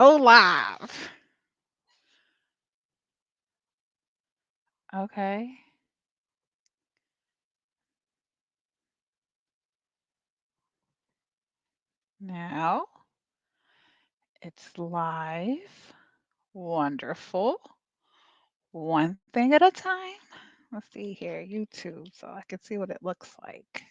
Oh, live. Okay. Now it's live. Wonderful. One thing at a time. Let's see here, YouTube, so I can see what it looks like.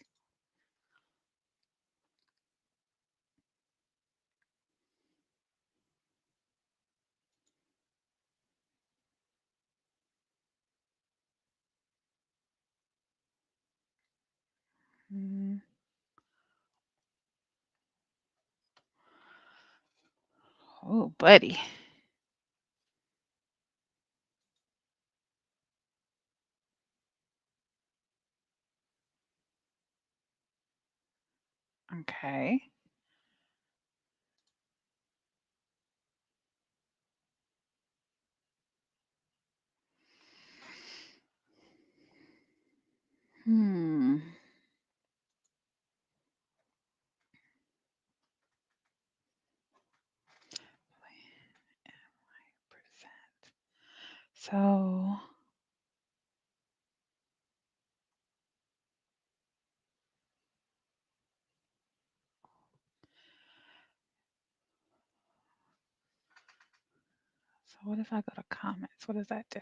Mm, oh, buddy. Okay. Hmm. So, so what if I go to comments? What does that do?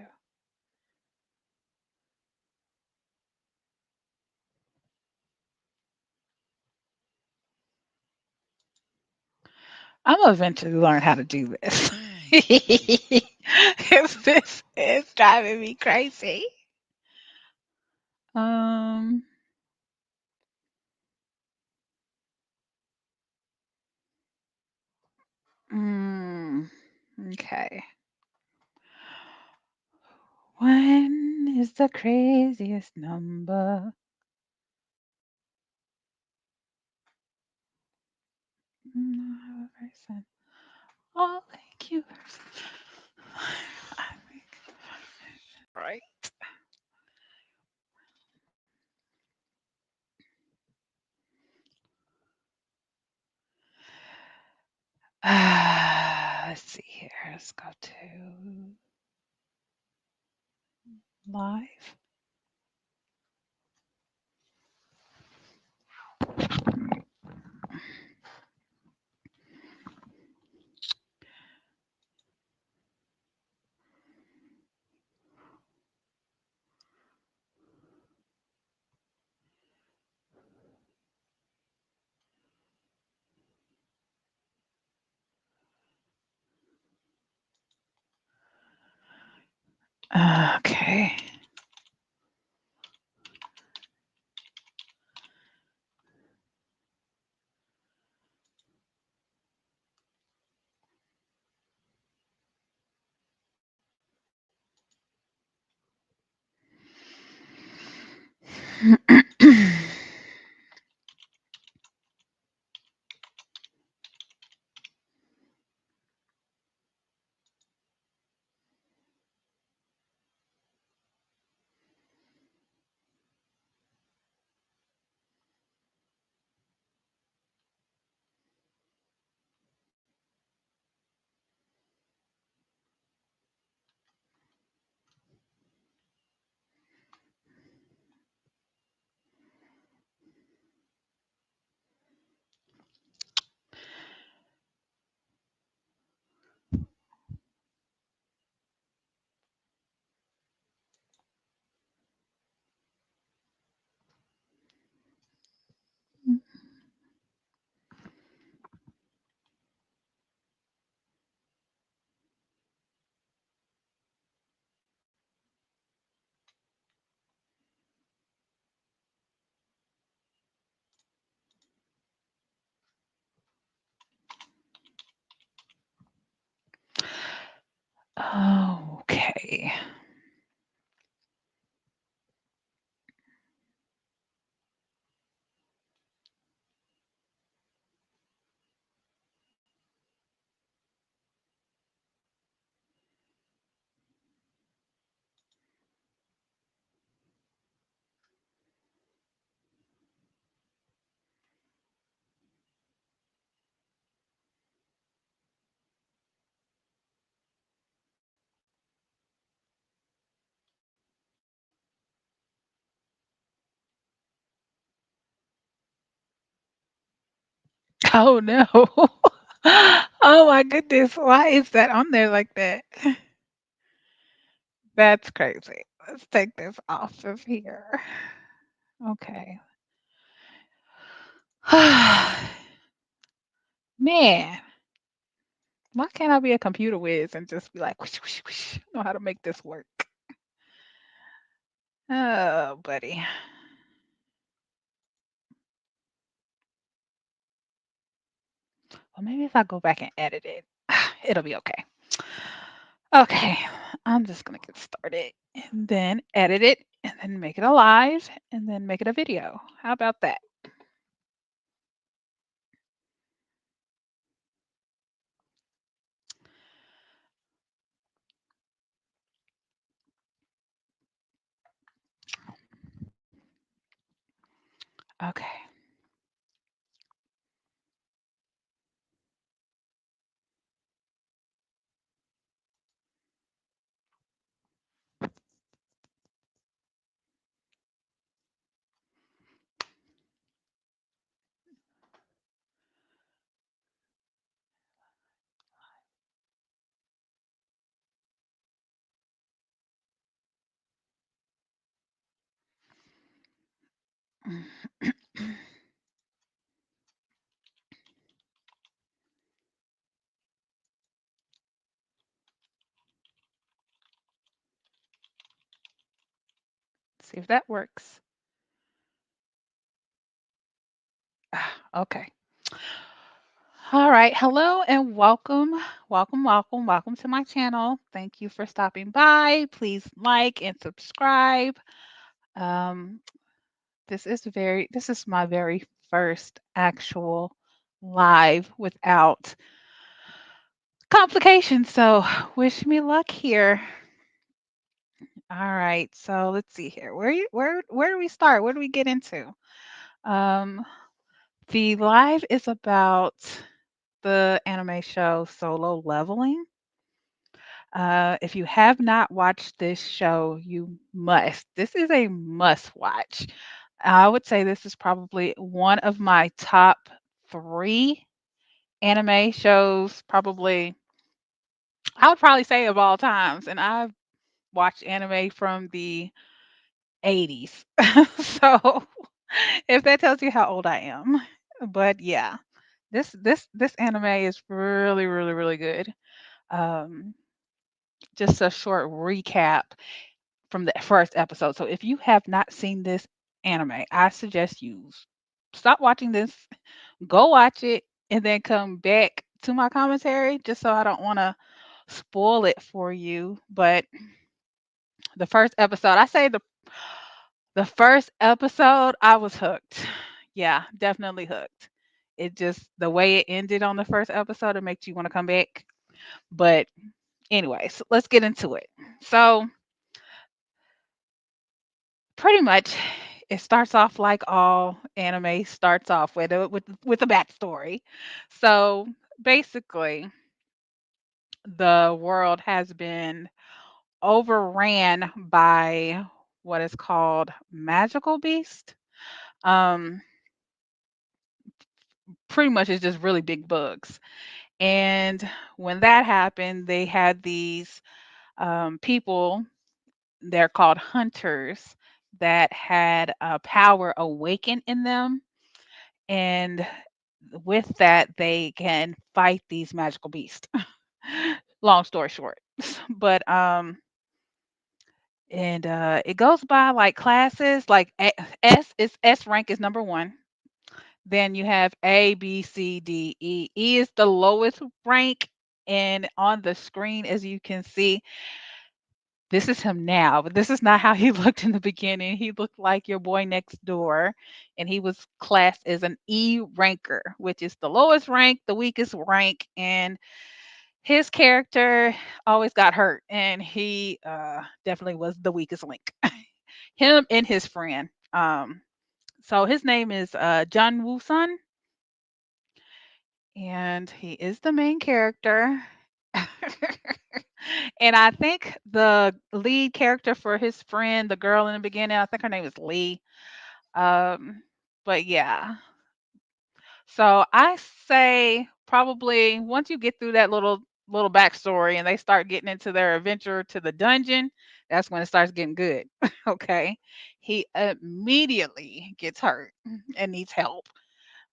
I'm gonna eventually learn how to do this. This is driving me crazy. Um, mm, okay. When is the craziest number? Person. Oh, thank you. I think, right. Let's see here. Let's go to live. Okay. Okay. Oh no. Oh my goodness. Why is that on there like that? That's crazy. Let's take this off of here. Okay. Man, why can't I be a computer whiz and just be like, whoosh, whoosh, whoosh, know how to make this work? Oh, buddy. Well, maybe if I go back and edit it, it'll be okay. Okay, I'm just gonna get started and then edit it and then make it a live and then make it a video. How about that? Okay. See if that works. Okay. All right. Hello and welcome. Welcome, welcome, welcome to my channel. Thank you for stopping by. Please like and subscribe. Um, this is my very first actual live without complications. So wish me luck here. All right. So let's see here. Where do we start? Where do we get into? Um, the live is about the anime show Solo Leveling. If you have not watched this show, you must. This is a must watch. I would say this is probably one of my top three anime shows, probably, I would probably say of all times. And I've watched anime from the 80s. So if that tells you how old I am. But yeah, this anime is really, really, really good. Um, just a short recap from the first episode. So if you have not seen this anime, I suggest you stop watching this, go watch it, and then come back to my commentary just so I don't want to spoil it for you. But the first episode, I say the first episode, I was hooked. Yeah, definitely hooked. It just the way it ended on the first episode, it makes you want to come back. But anyways, let's get into it. So pretty much, it starts off like all anime starts off with a backstory. So basically, the world has been overran by what is called magical beast. Um, Pretty much, it's just really big bugs. And when that happened, they had these people. They're called hunters that had a power awaken in them, and with that, they can fight these magical beasts. Long story short. But and it goes by like classes, like S rank is number 1. Then you have A, B, C, D, E. E is the lowest rank, and on the screen, as you can see, this is him now, but this is not how he looked in the beginning. He looked like your boy next door, and he was classed as an E ranker, which is the lowest rank, the weakest rank, and his character always got hurt, and he definitely was the weakest link. Him and his friend. So his name is Jun Woo Sun, and he is the main character. And I think the lead character for his friend, the girl in the beginning, I think her name is Lee. Um, but yeah. So I say probably once you get through that little backstory and they start getting into their adventure to the dungeon, that's when it starts getting good. Okay. He immediately gets hurt and needs help.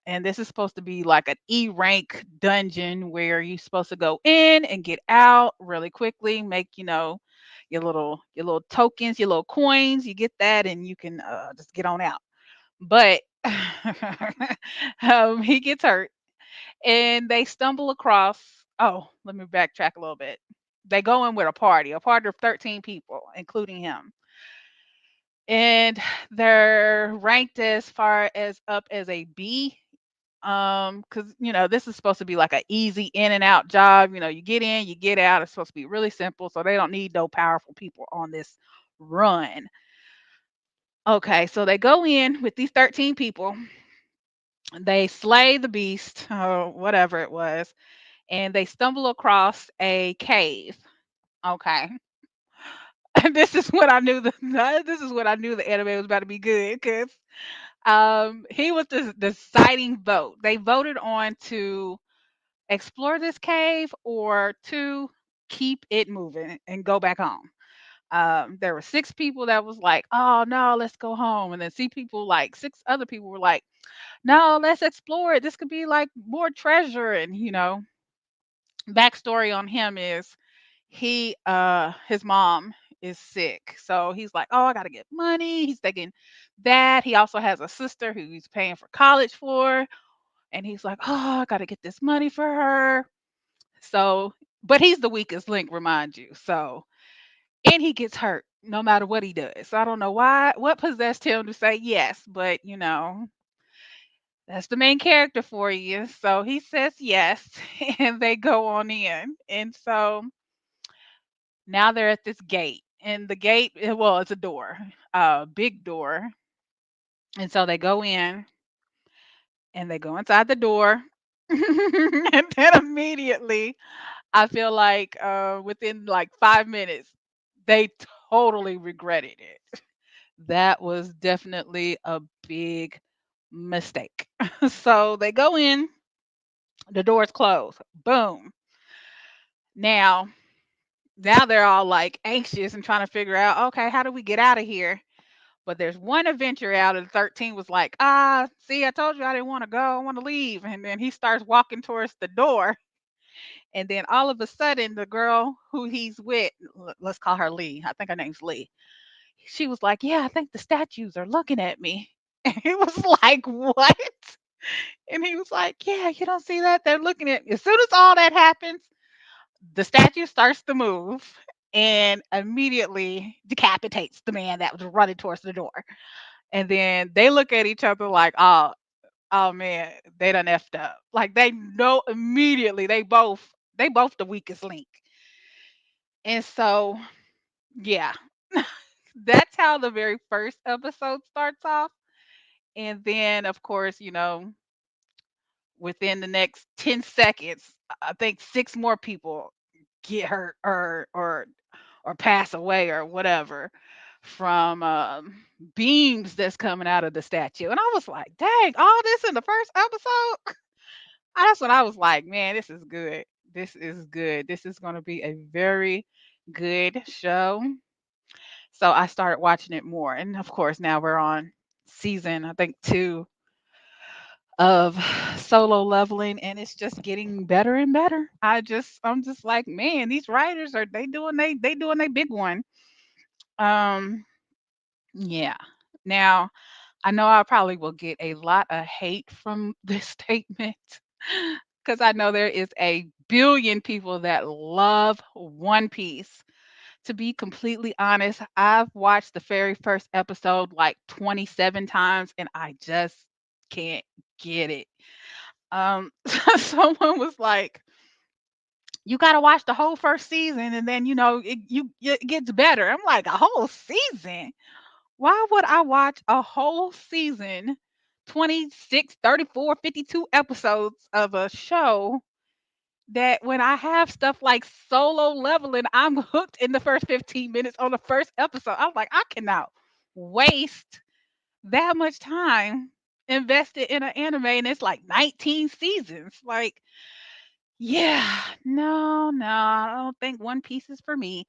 And this is supposed to be like an E rank dungeon where you're supposed to go in and get out really quickly, make, your little tokens, your little coins, you get that and you can just get on out. But he gets hurt and they stumble across. Oh, let me backtrack a little bit. They go in with a party of 13 people, including him. And they're ranked as far as up as a B. Because this is supposed to be like an easy in and out job. You get in, you get out. It's supposed to be really simple, so they don't need no powerful people on this run. Okay, so they go in with these 13 people. They slay the beast, or whatever it was, and they stumble across a cave. Okay. And this is when I knew this is when I knew the anime was about to be good because he was the deciding vote. They voted on to explore this cave or to keep it moving and go back home. There were six people that was like, "Oh no, let's go home," and then see people like six other people were like, "No, let's explore it. This could be like more treasure." And backstory on him is his mom is sick. So he's like, "Oh, I gotta get money." He's thinking that. He also has a sister who he's paying for college for. And he's like, "Oh, I gotta get this money for her." So, but he's the weakest link, remind you. So, and he gets hurt no matter what he does. So I don't know what possessed him to say yes, but that's the main character for you. So he says yes, and they go on in. And so now they're at this gate. And the gate, well, it's a door, a big door. And so they go in and they go inside the door. And then immediately, I feel like within like 5 minutes, they totally regretted it. That was definitely a big mistake. So they go in, the doors close. Boom. Now, now they're all like anxious and trying to figure out, okay, how do we get out of here? But there's one adventure out, and 13 was like, see, I told you I didn't want to go. I want to leave. And then he starts walking towards the door. And then all of a sudden, the girl who he's with, let's call her Lee. I think her name's Lee. She was like, "Yeah, I think the statues are looking at me." And he was like, "What?" And he was like, "Yeah, you don't see that? They're looking at me." As soon as all that happens, the statue starts to move and immediately decapitates the man that was running towards the door. And then they look at each other like, oh man, they done effed up. Like they know immediately they both the weakest link. And so, yeah, that's how the very first episode starts off. And then, of course, within the next 10 seconds, I think six more people get hurt or pass away or whatever from beams that's coming out of the statue. And I was like, dang, all this in the first episode? That's when I was like, man, this is good. This is good. This is going to be a very good show. So I started watching it more. And of course, now we're on season, I think, two of Solo Leveling, and it's just getting better and better. I'm just like, man, these writers are they doing they big one. Um, yeah. Now, I know I probably will get a lot of hate from this statement because I know there is a billion people that love One Piece. To be completely honest, I've watched the very first episode like 27 times and I just can't get it. Someone was like, "You got to watch the whole first season and then it gets better." I'm like, "A whole season? Why would I watch a whole season, 26, 34, 52 episodes of a show that when I have stuff like Solo Leveling, I'm hooked in the first 15 minutes on the first episode?" I'm like, "I cannot waste that much time invested in an anime and it's like 19 seasons. Like, yeah, no, no, I don't think One Piece is for me.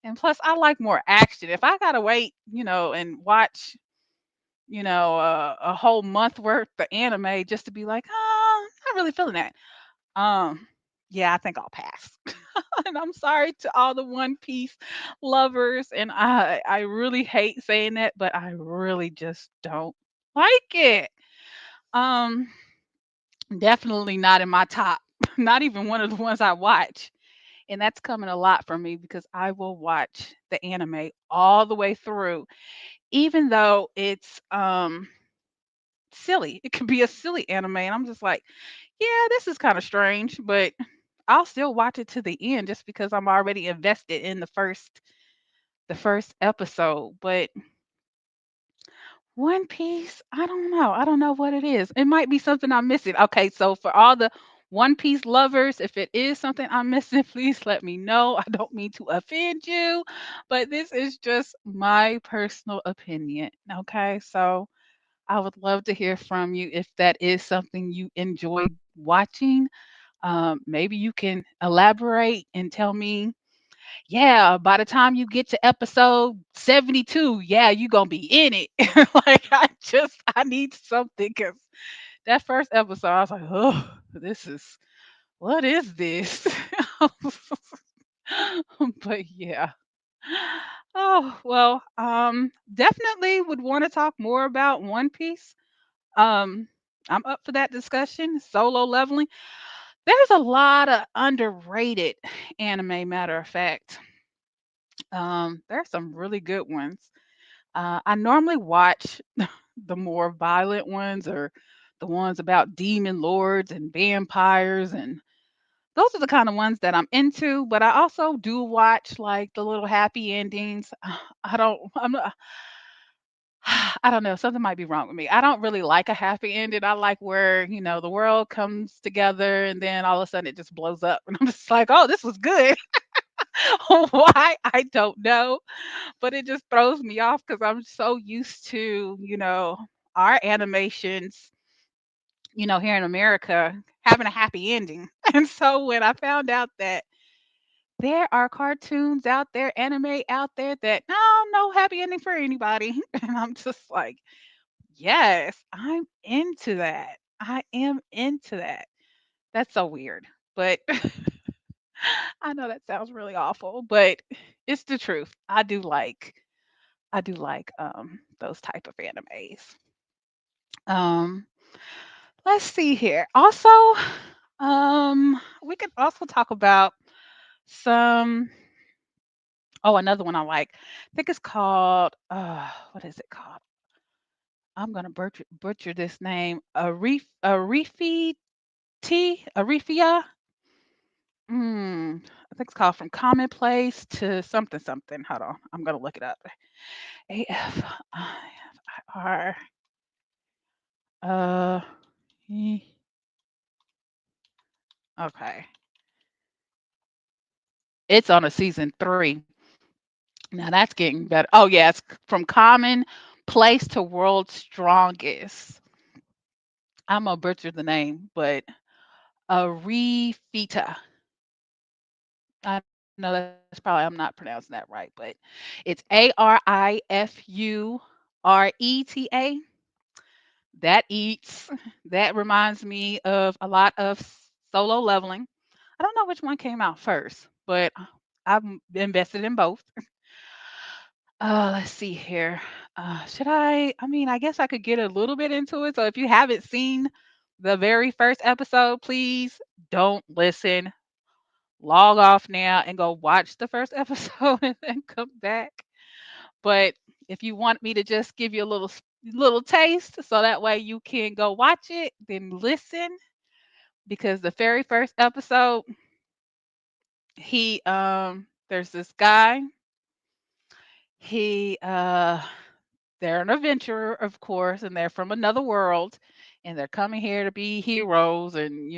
And plus, I like more action. If I gotta wait, and watch, a whole month worth of anime just to be like, oh, not really feeling that. Um, yeah, I think I'll pass. And I'm sorry to all the One Piece lovers, and I really hate saying that, but I really just don't like it. Um, Definitely not in my top. Not even one of the ones I watch. And that's coming a lot for me because I will watch the anime all the way through, even though it's silly. It could be a silly anime, and I'm just like, yeah, this is kind of strange, but I'll still watch it to the end just because I'm already invested in the first episode. But One Piece, I don't know. I don't know what it is. It might be something I'm missing. Okay, so for all the One Piece lovers, if it is something I'm missing, please let me know. I don't mean to offend you, but this is just my personal opinion. Okay, so I would love to hear from you if that is something you enjoy watching. Maybe you can elaborate and tell me, yeah, by the time you get to episode 72, yeah, you going to be in it. Like, I need something because that first episode, I was like, oh, what is this? But yeah. Oh, well, definitely would want to talk more about One Piece. Um, I'm up for that discussion. Solo leveling. There's a lot of underrated anime, matter of fact. There's some really good ones. I normally watch the more violent ones or the ones about demon lords and vampires, and those are the kind of ones that I'm into, but I also do watch like the little happy endings. I'm not, I don't know, something might be wrong with me. I don't really like a happy ending. I like where, the world comes together and then all of a sudden it just blows up. And I'm just like, oh, this was good. Why? I don't know. But it just throws me off because I'm so used to, our animations, here in America having a happy ending. And so when I found out that there are cartoons out there, anime out there that no happy ending for anybody. And I'm just like, yes, I'm into that. I am into that. That's so weird. But I know that sounds really awful, but it's the truth. I do like those type of animes. Um let's see here. Also, we could also talk about some another one I like. I think it's called what is it called? I'm gonna butcher this name. Arifi Arifia. I think it's called From Commonplace to something something. Hold on, I'm gonna look it up. AFIR. Uh, e- okay. It's on a season 3. Now that's getting better. Oh yeah, it's From Common Place to World's Strongest. I'm gonna butcher the name, but Arifita. I know that's probably I'm not pronouncing that right, but it's ARIFURETA. That eats. That reminds me of a lot of solo leveling. I don't know which one came out first, but I'm invested in both. Let's see here. Should I? I mean, I guess I could get a little bit into it. So if you haven't seen the very first episode, please don't listen. Log off now and go watch the first episode and then come back. But if you want me to just give you a little taste so that way you can go watch it, then listen because the very first episode, he there's this guy, he they're an adventurer of course and they're from another world and they're coming here to be heroes and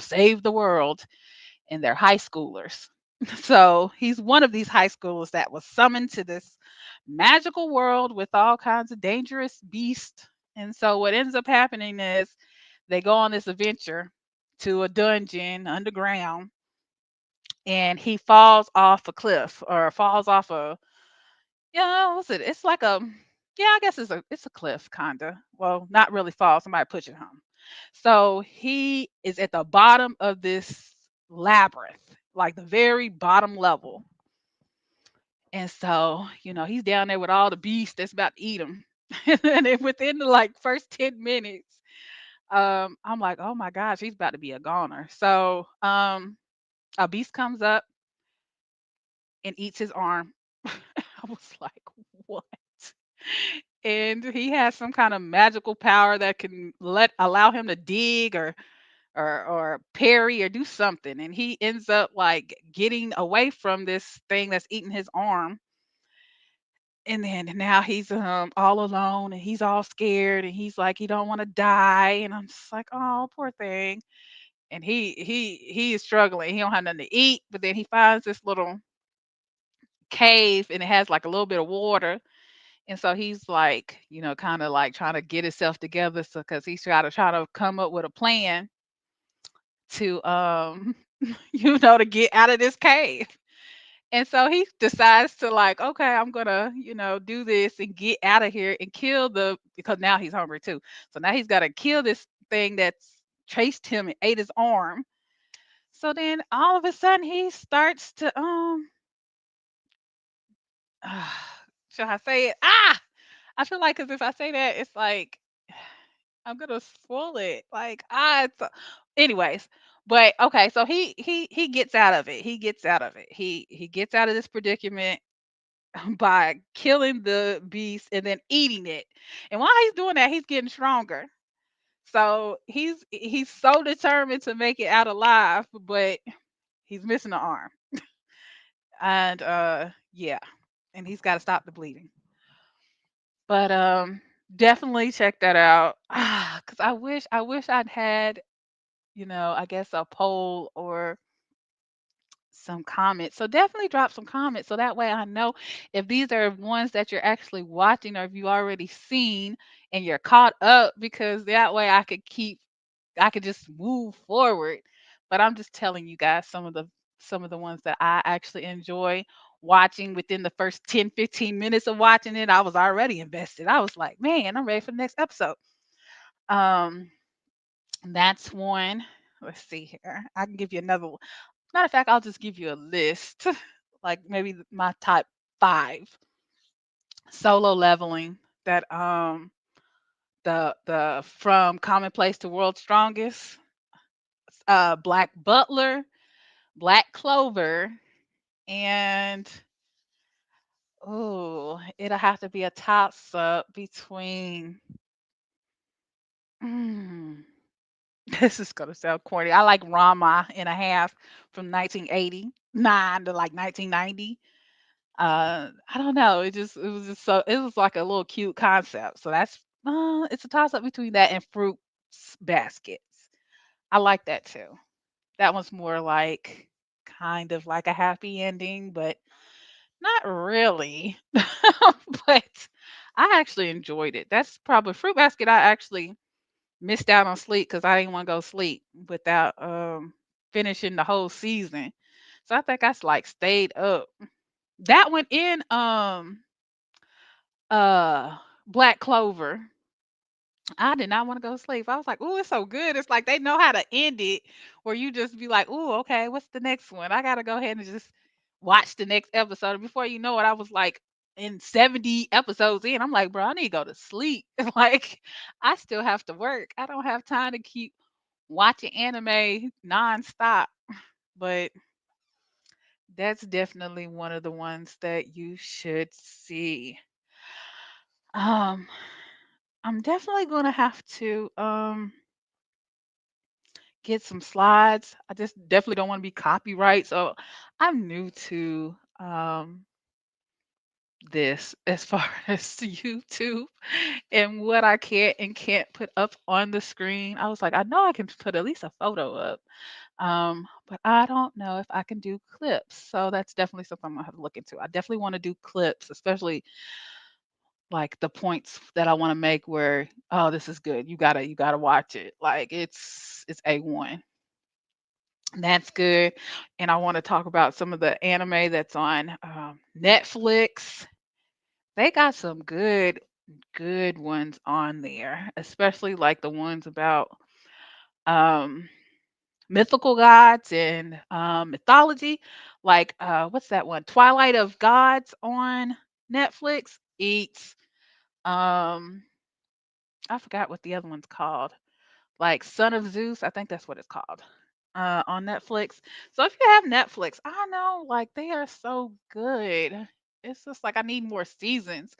save the world and they're high schoolers. So he's one of these high schoolers that was summoned to this magical world with all kinds of dangerous beasts. And so what ends up happening is they go on this adventure to a dungeon underground, and he falls off a cliff or falls off a, yeah, what's it? It's like a, yeah, I guess it's a cliff kinda. Well, not really fall. Somebody push it home. So he is at the bottom of this labyrinth, like the very bottom level. And so, he's down there with all the beasts that's about to eat him. And then within the like first 10 minutes, I'm like, oh my gosh, he's about to be a goner. So a beast comes up and eats his arm. I was like, what? And he has some kind of magical power that can allow him to dig or parry or do something. And he ends up like getting away from this thing that's eating his arm. And then now he's all alone and he's all scared and he's like he don't want to die. And I'm just like, oh, poor thing. And he is struggling. He don't have nothing to eat, but then he finds this little cave and it has like a little bit of water. And so he's like, kind of like trying to get himself together. So, because he's trying to come up with a plan to, to get out of this cave. And so he decides to like, okay, I'm gonna, do this and get out of here and kill because now he's hungry too. So now he's got to kill this thing that's chased him and ate his arm. So then all of a sudden he starts to shall I say it? I feel like because if I say that, it's like I'm gonna spoil it. Like anyways. But okay, so he gets out of it. He gets out of it. He gets out of this predicament by killing the beast and then eating it. And while he's doing that, he's getting stronger. So he's so determined to make it out alive, but he's missing an arm. And yeah, and he's got to stop the bleeding. But definitely check that out. Cuz I wish I'd had, I guess a poll or some comments. So definitely drop some comments so that way I know if these are ones that you're actually watching or if you already seen and you're caught up, because that way I could just move forward. But I'm just telling you guys some of the ones that I actually enjoy watching. Within the first 10, 15 minutes of watching it, I was already invested. I was like, man, I'm ready for the next episode. Um, that's one. Let's see here. I can give you another one. Matter of fact, I'll just give you a list, like maybe my top 5. Solo leveling, that the From Commonplace to World's Strongest, Black Butler, Black Clover, and oh, it'll have to be a toss up between. Mm, this is gonna sound corny. I like Rama and a Half from 1989 to like 1990. I don't know. It was like a little cute concept. So that's it's a toss up between that and Fruits Baskets. I like that too. That one's more like kind of like a happy ending, but not really. But I actually enjoyed it. That's probably Fruit Basket. I actually missed out on sleep because I didn't want to go sleep without finishing the whole season. So I think I like stayed up. That one in Black Clover, I did not wanna go to sleep. I was like, "Ooh, it's so good." It's like they know how to end it where you just be like, "Ooh, okay, what's the next one? I gotta go ahead and just watch the next episode." And before you know it, I was like in 70 episodes in. I'm like, "Bro, I need to go to sleep." Like, I still have to work. I don't have time to keep watching anime nonstop. But that's definitely one of the ones that you should see. Um, I'm definitely gonna have to get some slides. I just definitely don't want to be copyright. So I'm new to this as far as YouTube and what I can and can't put up on the screen. I was like, I know I can put at least a photo up. But I don't know if I can do clips. So that's definitely something I'm gonna have to look into. I definitely want to do clips, especially like the points that I want to make where, oh, this is good. You gotta watch it. Like it's A1. That's good. And I want to talk about some of the anime that's on Netflix. They got some good ones on there, especially like the ones about um mythical gods and mythology. Like what's that one? Twilight of Gods on Netflix. Eats um I forgot what the other one's called. Like Son of Zeus, I think that's what it's called. On Netflix. So if you have Netflix, I know like they are so good. It's just like I need more seasons.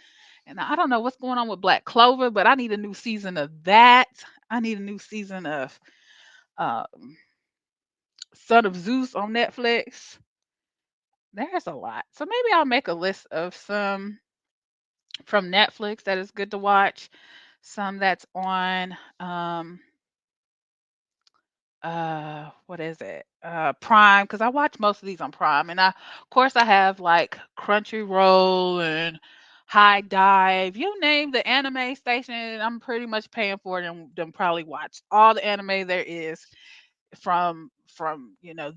And I don't know what's going on with Black Clover, but I need a new season of that. I need a new season of um, Son of Zeus on Netflix. There's a lot. So maybe I'll make a list of some from Netflix that is good to watch, some that's on what is it? Prime, because I watch most of these on Prime. And of course I have like Crunchyroll and High Dive. You name the anime station, I'm pretty much paying for it and then probably watch all the anime there is from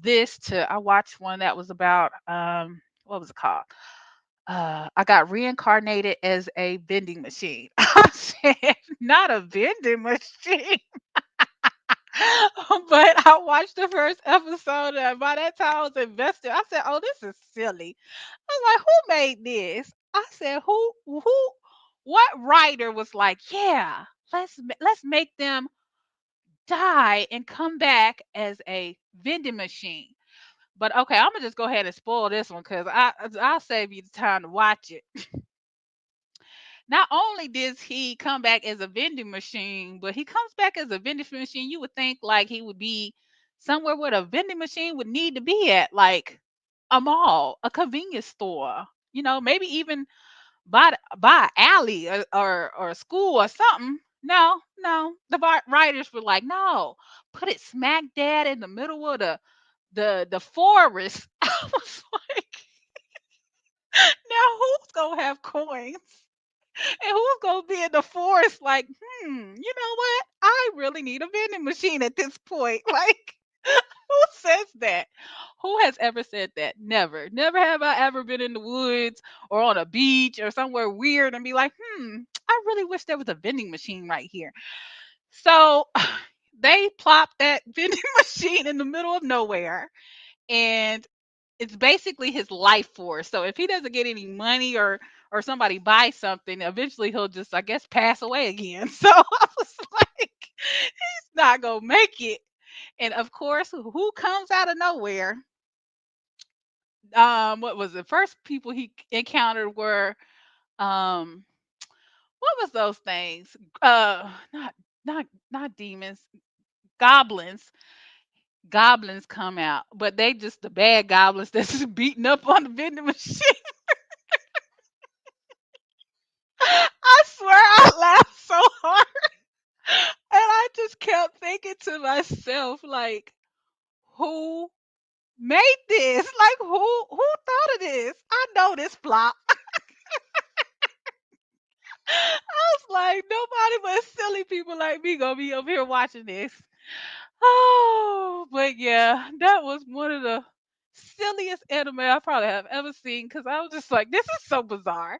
this to I watched one that was about what was it called? I got reincarnated as a vending machine. I said, not a vending machine. But I watched the first episode, and by that time I was invested. I said, "Oh, this is silly." I was like, "Who made this?" I said, What writer was like, yeah, let's make them die and come back as a vending machine." But okay, I'm gonna just go ahead and spoil this one because I'll save you the time to watch it. Not only does he come back as a vending machine, but he comes back as a vending machine. You would think like he would be somewhere where a vending machine would need to be at, like a mall, a convenience store, maybe even by an alley or a school or something. No, no. The writers were like, no, put it smack dab in the middle of the forest. I was like, now who's gonna have coins? And who's gonna be in the forest like, you know what? I really need a vending machine at this point. Like, who says that? Who has ever said that? Never. Never have I ever been in the woods or on a beach or somewhere weird and be like, I really wish there was a vending machine right here. So they plopped that vending machine in the middle of nowhere, and it's basically his life force. So if he doesn't get any money or somebody buys something, eventually he'll just, I guess, pass away again. So I was like, he's not gonna make it. And of course, who comes out of nowhere? What was the first people he encountered were um what was those things? Not not demons, goblins. Goblins come out, but they just the bad goblins that's just beating up on the vending machine. I swear I laughed so hard. And I just kept thinking to myself, like, who made this? Like who thought of this? I know this flop. I was like, nobody but silly people like me gonna be up here watching this. Oh, but yeah, that was one of the silliest anime I probably have ever seen because I was just like, this is so bizarre.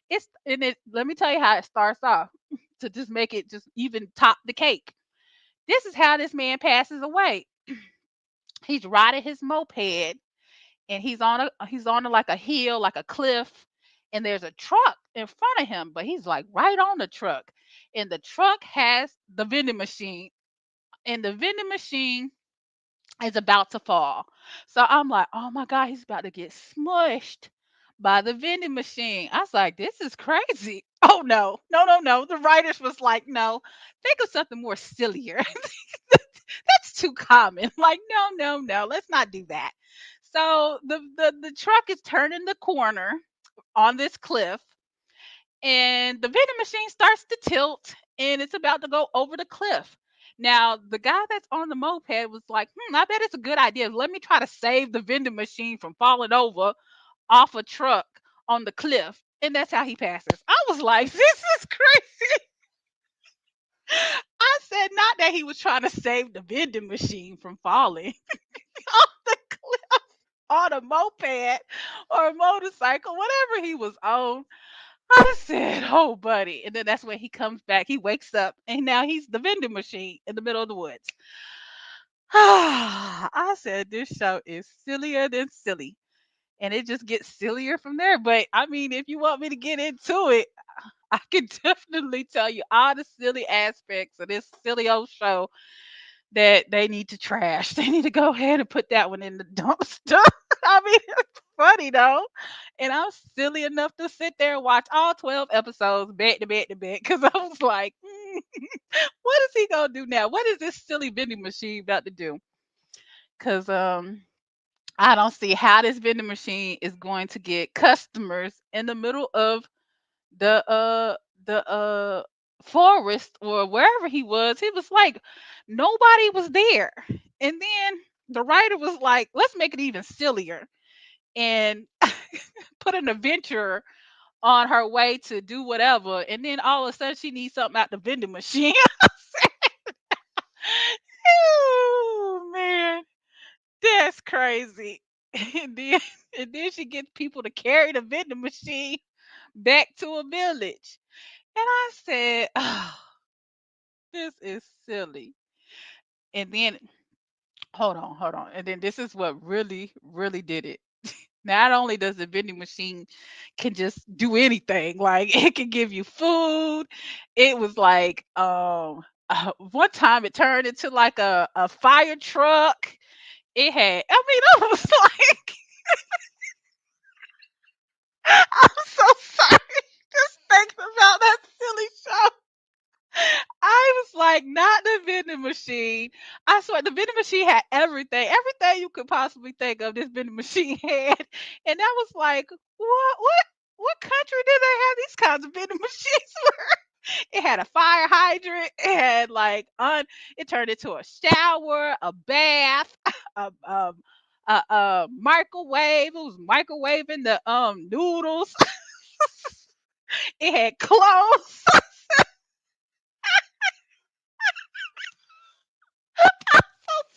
It's and it let me tell you how it starts off to just make it just even top the cake. This is how this man passes away. He's riding his moped and he's on like a hill, like a cliff, and there's a truck in front of him, but he's like right on the truck. And the truck has the vending machine, and the vending machine is about to fall. So I'm like, oh my God, he's about to get smushed by the vending machine. I was like, this is crazy. Oh no, no, no, no. The writers was like, no, think of something more sillier. That's too common. Like, no, no, no, let's not do that. So the truck is turning the corner on this cliff, and the vending machine starts to tilt, and it's about to go over the cliff. Now, the guy that's on the moped was like, I bet it's a good idea. Let me try to save the vending machine from falling over off a truck on the cliff. and that's how he passes. I was like, this is crazy. I said, not that he was trying to save the vending machine from falling off the cliff on a moped or a motorcycle, whatever he was on. I said, oh, buddy. And then that's when he comes back. He wakes up and now he's the vending machine in the middle of the woods. I said, this show is sillier than silly. And it just gets sillier from there. But I mean, if you want me to get into it, I can definitely tell you all the silly aspects of this silly old show that they need to trash. They need to go ahead and put that one in the dumpster. I mean, it's funny though. And I was silly enough to sit there and watch all 12 episodes back to back to back because I was like, what is he going to do now? What is this silly vending machine about to do? Because I don't see how this vending machine is going to get customers in the middle of the uh the forest or wherever he was. He was like nobody was there. And then the writer was like, let's make it even sillier and put an adventurer on her way to do whatever. And then all of a sudden she needs something out the vending machine. Oh man, that's crazy. And then and then she gets people to carry the vending machine back to a village. And I said, oh, this is silly. And then, hold on. And then this is what really, really did it. Not only does the vending machine can just do anything, like it can give you food. It was like, one time it turned into like a fire truck. It had, I mean, I was like, I'm so sorry. Just thinking about that silly show. I was like, not the vending machine. I swear, the vending machine had everything, everything you could possibly think of. This vending machine had, and that was like, what country did they have these kinds of vending machines? It had a fire hydrant. It had like It turned into a shower, a bath, a microwave. It was microwaving the noodles. It had clothes. So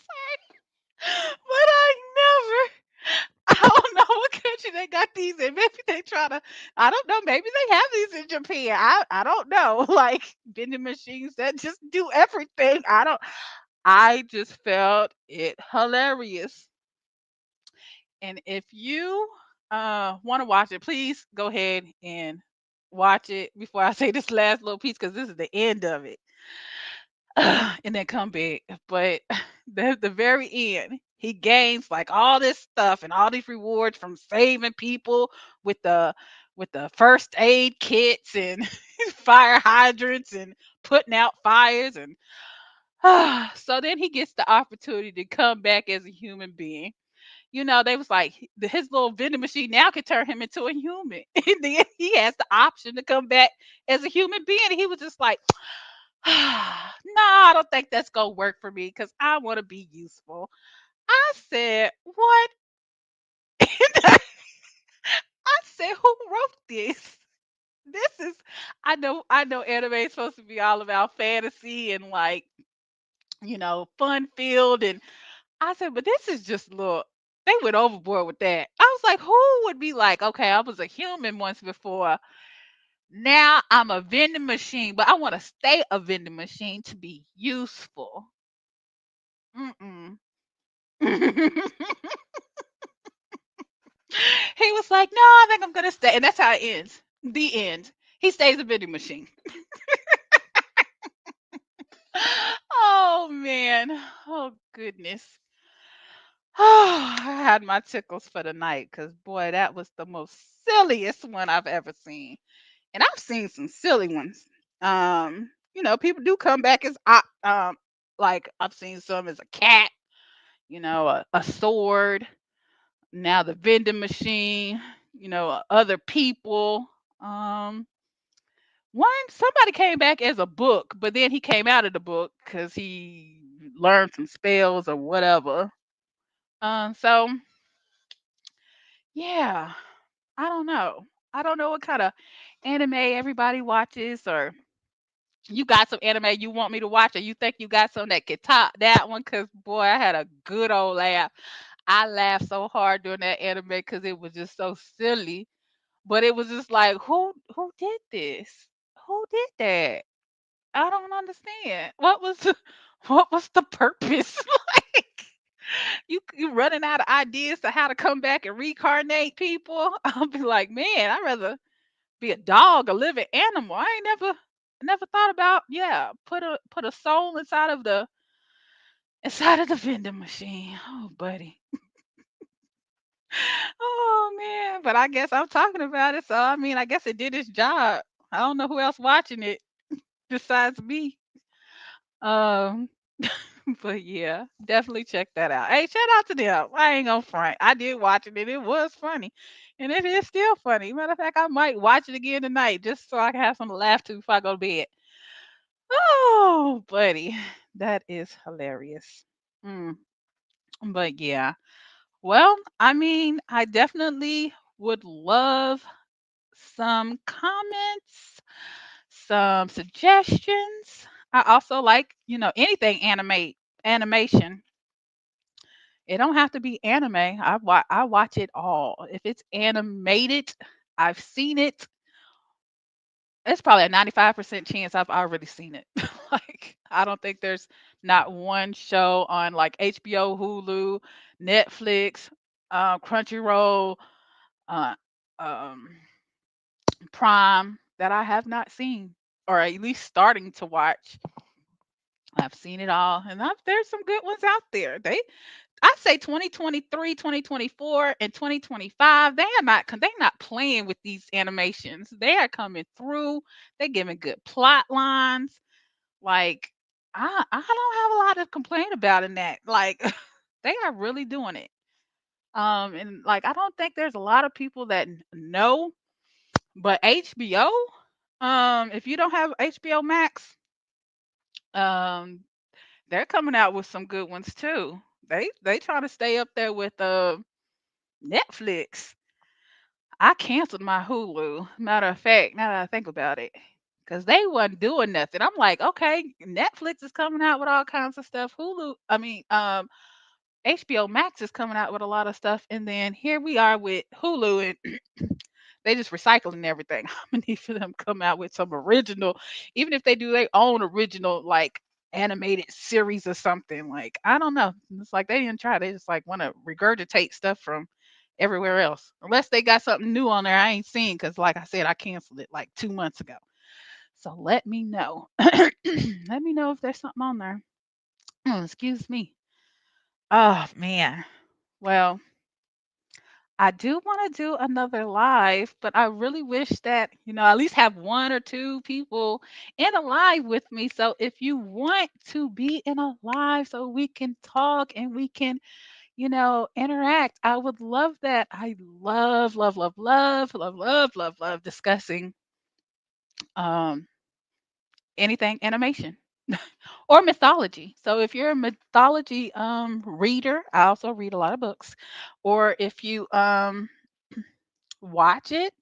sorry. But I don't know what country they got these in. Maybe they try to, I don't know, maybe they have these in Japan. I don't know. Like vending machines that just do everything. I just felt it hilarious. And if you want to watch it, please go ahead and watch it before I say this last little piece because this is the end of it. And then come back. But the very end, he gains like all this stuff and all these rewards from saving people with the first aid kits and fire hydrants and putting out fires and so then he gets the opportunity to come back as a human being. You know, they was like his little vending machine now can turn him into a human. And then he has the option to come back as a human being. And he was just like, no, I don't think that's gonna work for me because I want to be useful. I said, what? I said, who wrote this? This is I know anime is supposed to be all about fantasy and like, fun filled and I said, but this is just look, they went overboard with that. I was like, who would be like, okay, I was a human once before. Now I'm a vending machine, but I want to stay a vending machine to be useful. Mm-mm. He was like, "No, I think I'm gonna stay," and that's how it ends. The end. He stays a vending machine. Oh man. Oh goodness. Oh, I had my tickles for the night because boy, that was the most silliest one I've ever seen. And I've seen some silly ones. People do come back as like I've seen some as a cat, a sword. Now the vending machine, other people. Um, somebody came back as a book, but then he came out of the book because he learned some spells or whatever. So yeah, I don't know. I don't know what kind of anime everybody watches, or you got some anime you want me to watch, or you think you got some that could top that one. Cause boy, I had a good old laugh. I laughed so hard during that anime because it was just so silly. But it was just like, who did this? Who did that? I don't understand. What was what was the purpose? Like, you running out of ideas to how to come back and reincarnate people? I'll be like, man, I'd rather be a dog, a living animal. I ain't never thought about, yeah, put a soul inside of the vending machine. Oh, buddy. Oh man. But I guess I'm talking about it. So I mean, I guess it did its job. I don't know who else watching it besides me. Um but yeah, definitely check that out. Hey, shout out to them. I ain't gonna front. I did watch it and it was funny. And it is still funny. Matter of fact, I might watch it again tonight just so I can have something to laugh to before I go to bed. Oh, buddy. That is hilarious. Mm, but yeah. Well, I mean, I definitely would love some comments, some suggestions. I also like, anything animation. It don't have to be anime. I watch it all. If it's animated, I've seen it. It's probably a 95% chance I've already seen it. Like, I don't think there's not one show on like HBO, Hulu, Netflix, Crunchyroll, uh, um, Prime that I have not seen, or at least starting to watch. I've seen it all, and there's some good ones out there. I say 2023, 2024, and 2025. They not playing with these animations. They are coming through. They're giving good plot lines. Like, I don't have a lot to complain about in that. Like, they are really doing it. And like, I don't think there's a lot of people that know, but HBO. If you don't have HBO Max, um, they're coming out with some good ones too. They try to stay up there with Netflix. I canceled my Hulu. Matter of fact, now that I think about it, because they wasn't doing nothing. I'm like, okay, Netflix is coming out with all kinds of stuff. HBO Max is coming out with a lot of stuff, and then here we are with Hulu, and they just recycling everything. I'm gonna need for them to come out with some original, even if they do their own original like animated series or something. Like, I don't know. It's like they didn't try. They just like want to regurgitate stuff from everywhere else. Unless they got something new on there I ain't seen, because like I said, I canceled it like 2 months ago. So let me know. Let me know if there's something on there. Excuse me. Oh man. Well, I do want to do another live, but I really wish that, at least have one or two people in a live with me. So if you want to be in a live so we can talk and we can, interact, I would love that. I love, love, love, love, love, love, love, love discussing um anything animation or mythology. So if you're a mythology reader, I also read a lot of books. Or if you watch it,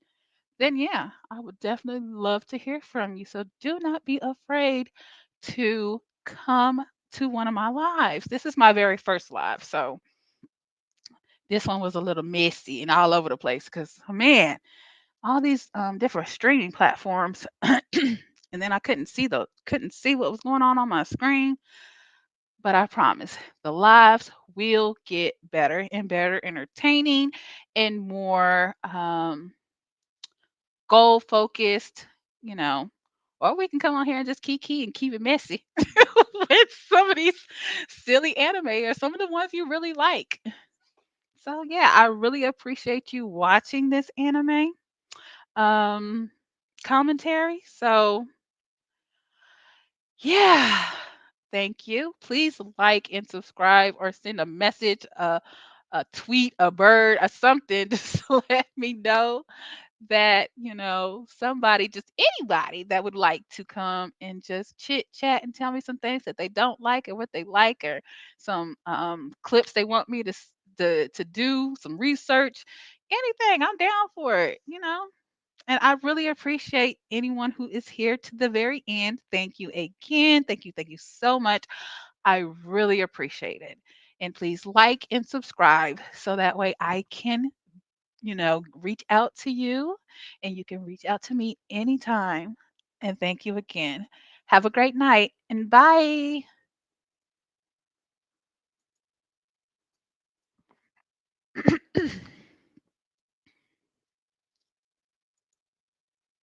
then yeah, I would definitely love to hear from you. So do not be afraid to come to one of my lives. This is my very first live. So this one was a little messy and all over the place because, man, all these different streaming platforms. And then I couldn't see what was going on my screen. But I promise the lives will get better and better, entertaining and more goal focused, you know. Or we can come on here and just kiki and keep it messy with some of these silly anime or some of the ones you really like. So yeah, I really appreciate you watching this anime um commentary. So yeah. Thank you. Please like and subscribe or send a message, a tweet, a bird, or something just to let me know that, somebody, just anybody that would like to come and just chit chat and tell me some things that they don't like or what they like, or some clips they want me to do, some research, anything. I'm down for it. And I really appreciate anyone who is here to the very end. Thank you again. Thank you so much. I really appreciate it. And please like and subscribe so that way I can, reach out to you and you can reach out to me anytime. And thank you again. Have a great night and bye.